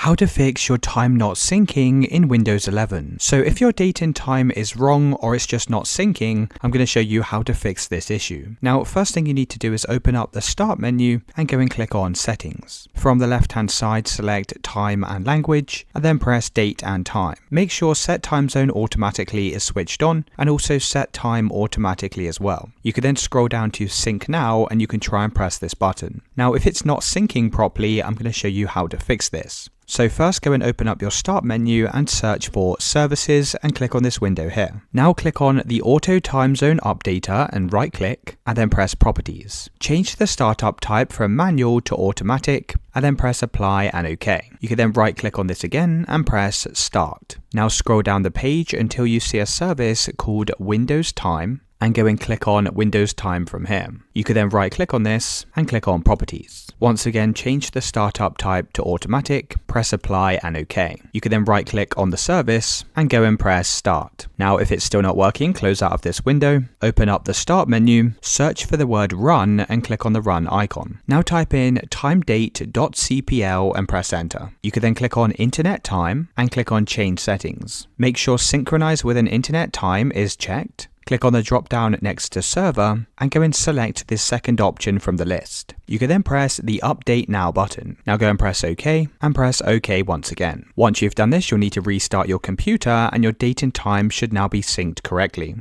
How to fix your time not syncing in Windows 11. So if your date and time is wrong or it's just not syncing, I'm going to show you how to fix this issue. Now, first thing you need to do is open up the Start menu and go and click on Settings. From the left-hand side, select Time and Language, and then press Date and Time. Make sure Set Time Zone Automatically is switched on, and also Set Time Automatically as well. You can then scroll down to Sync Now, and you can try and press this button. Now, if it's not syncing properly, I'm going to show you how to fix this. So first go and open up your Start menu and search for Services and click on this window here. Now click on the Auto Time Zone Updater and right click and then press Properties. Change the startup type from Manual to Automatic and then press Apply and OK. You can then right click on this again and press Start. Now scroll down the page until you see a service called Windows Time and go and click on Windows Time from here. You can then right click on this and click on Properties. Once again, change the startup type to Automatic, press Apply and OK. You can then right click on the service and go and press Start. Now if it's still not working, close out of this window, open up the Start menu, search for the word Run and click on the Run icon. Now type in timedate.cpl and press Enter. You can then click on Internet Time and click on Change Settings. Make sure Synchronize with an Internet Time is checked. Click on the drop down next to Server and go and select this second option from the list. You can then press the Update Now button. Now go and press OK and press OK once again. Once you've done this, you'll need to restart your computer and your date and time should now be synced correctly.